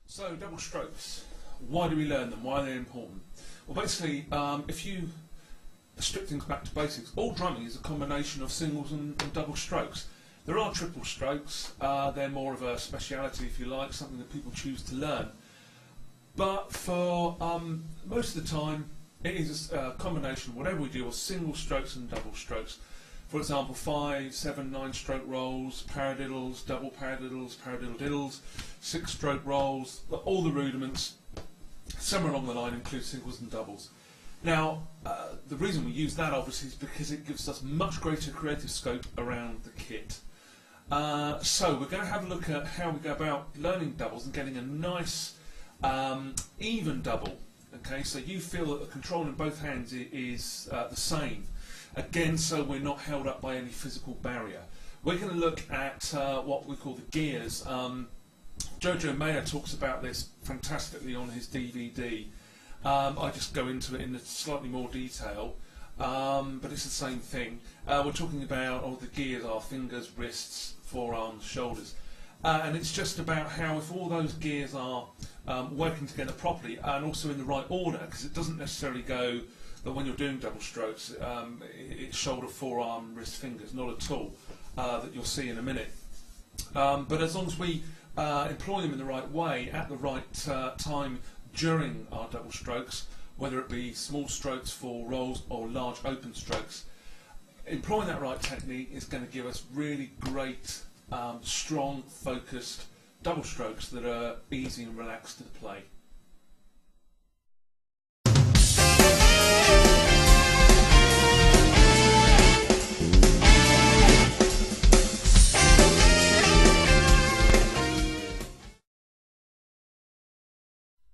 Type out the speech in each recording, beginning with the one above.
So, double strokes. Why do we learn them? Why are they important? Well, basically, if you strip things back to basics, all drumming is a combination of singles and double strokes. There are triple strokes. They're more of a speciality, if you like, something that people choose to learn. But for most of the time, it is a combination of whatever we do, of single strokes and double strokes. For example, 5, 7, 9 stroke rolls, paradiddles, double paradiddles, paradiddle diddles, 6 stroke rolls, all the rudiments, somewhere along the line include singles and doubles. Now, the reason we use that obviously is because it gives us much greater creative scope around the kit. So we're going to have a look at how we go about learning doubles and getting a nice even double. Okay, so you feel that the control in both hands is the same. Again, so we're not held up by any physical barrier. We're going to look at what we call the gears. Jojo Mayer talks about this fantastically on his DVD. I just go into it in slightly more detail, but it's the same thing. We're talking about the gears are fingers, wrists, forearms, shoulders. And it's just about how if all those gears are working together properly and also in the right order, because it doesn't necessarily go that when you're doing double strokes, it's shoulder, forearm, wrist, fingers, not at all, that you'll see in a minute. But as long as we employ them in the right way, at the right time during our double strokes, whether it be small strokes for rolls or large open strokes, employing that right technique is going to give us really great, strong, focused double strokes that are easy and relaxed to play.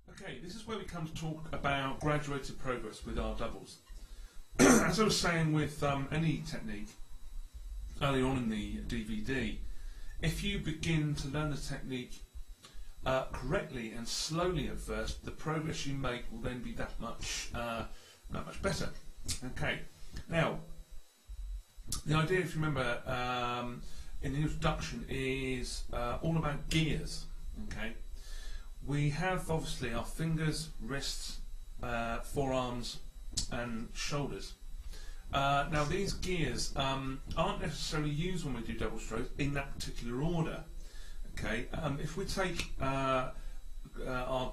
Okay, this is where we come to talk about graduated progress with our doubles. As I was saying with any technique early on in the DVD, if you begin to learn the technique correctly and slowly at first, the progress you make will then be that much better. Okay, now the idea, if you remember, in the introduction is all about gears. Okay. We have obviously our fingers, wrists, forearms and shoulders. Now these gears aren't necessarily used when we do double strokes in that particular order. Okay, if we take our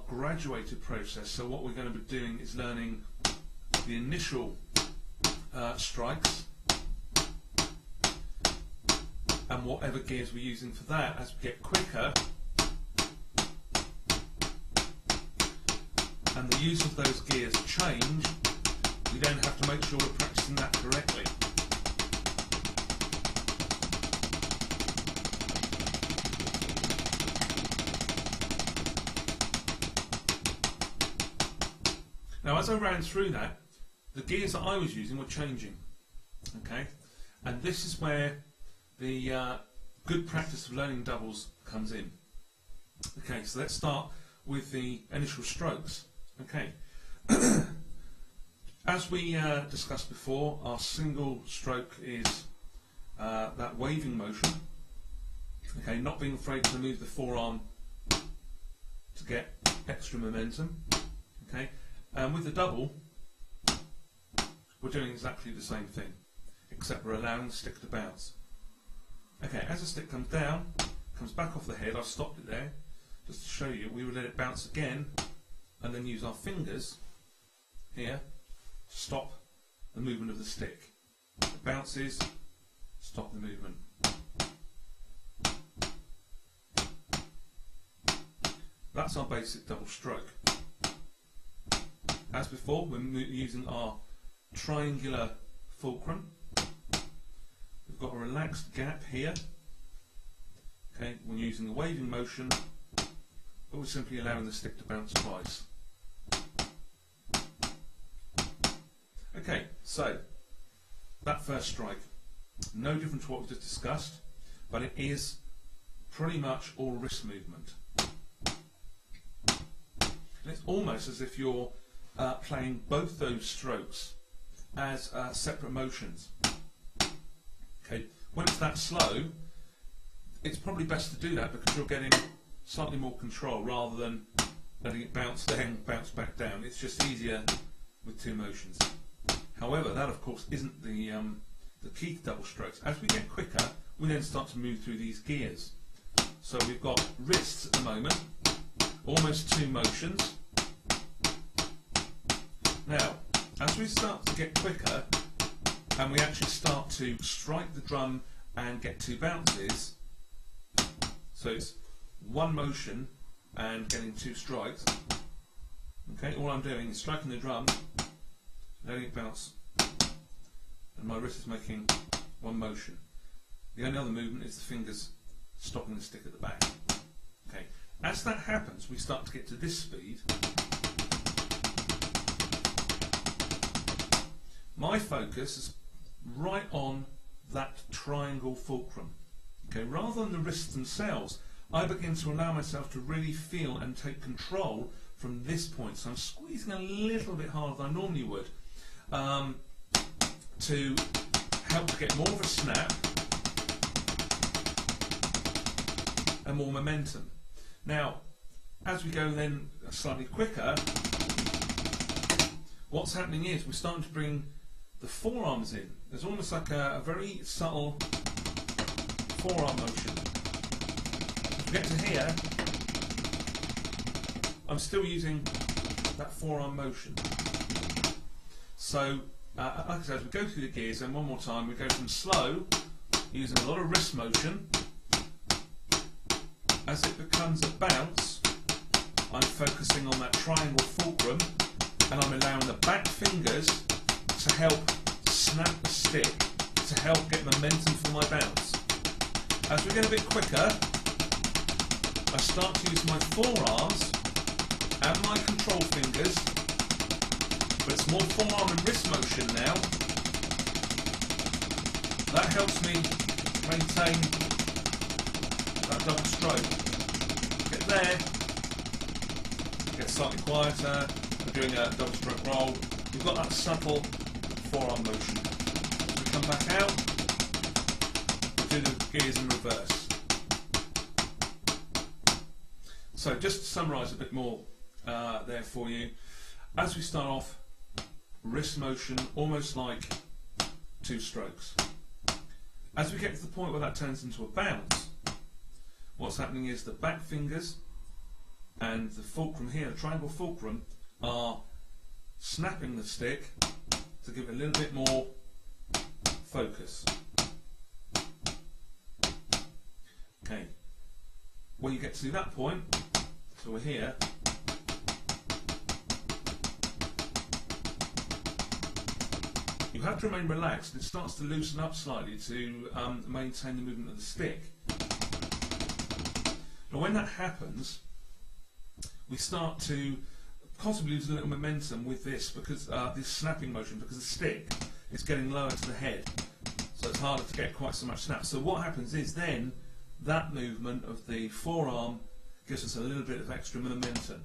graduated process, so what we're going to be doing is learning the initial strikes and whatever gears we're using for that. As we get quicker, and the use of those gears change, we then have to make sure we're practicing that correctly. Now, as I ran through that, the gears that I was using were changing. Okay, and this is where the good practice of learning doubles comes in. Okay, so let's start with the initial strokes. Okay, as we discussed before, our single stroke is that waving motion. Okay, not being afraid to move the forearm to get extra momentum. Okay, and with the double, we're doing exactly the same thing, except we're allowing the stick to bounce. Okay, as the stick comes down, comes back off the head, I've stopped it there, just to show you, we would let it bounce again, and then use our fingers here to stop the movement of the stick. It bounces, stop the movement. That's our basic double stroke. As before, we're using our triangular fulcrum. We've got a relaxed gap here. Okay, we're using the waving motion, but we're simply allowing the stick to bounce twice. Okay, so that first strike, no different to what we just discussed, but it is pretty much all wrist movement. And it's almost as if you're playing both those strokes as separate motions. Okay, when it's that slow, it's probably best to do that because you're getting slightly more control rather than letting it bounce down, bounce back down. It's just easier with two motions. However, that of course isn't the key to double strokes. As we get quicker, we then start to move through these gears. So we've got wrists at the moment, almost two motions. Now, as we start to get quicker, and we actually start to strike the drum and get two bounces, so it's one motion and getting two strikes. Okay, all I'm doing is striking the drum, letting it bounce, and my wrist is making one motion. The only other movement is the fingers stopping the stick at the back. Okay, as that happens, we start to get to this speed. My focus is right on that triangle fulcrum. Okay, rather than the wrists themselves, I begin to allow myself to really feel and take control from this point. So I'm squeezing a little bit harder than I normally would to help to get more of a snap and more momentum. Now, as we go then slightly quicker, what's happening is we're starting to bring the forearms in. There's almost like a very subtle forearm motion. If we get to here, I'm still using that forearm motion. So, like I said, as we go through the gears, and one more time, we go from slow, using a lot of wrist motion. As it becomes a bounce, I'm focusing on that triangle fulcrum, and I'm allowing the back fingers to help snap the stick, to help get momentum for my bounce. As we get a bit quicker, I start to use my forearms and my control fingers, but it's more forearm and wrist motion now. That helps me maintain that double stroke. Get there, get slightly quieter, we're doing a double stroke roll. We've got that subtle forearm motion. As we come back out, we'll do the gears in reverse. So just to summarise a bit more there for you, as we start off, wrist motion almost like two strokes. As we get to the point where that turns into a bounce, what's happening is the back fingers and the fulcrum here, the triangle fulcrum, are snapping the stick to give it a little bit more focus. Okay, when you get to that point, so we're here, you have to remain relaxed. It starts to loosen up slightly to maintain the movement of the stick. Now when that happens, we start to possibly lose a little momentum with this, because this snapping motion, because the stick is getting lower to the head, so it's harder to get quite so much snap. So what happens is then that movement of the forearm gives us a little bit of extra momentum.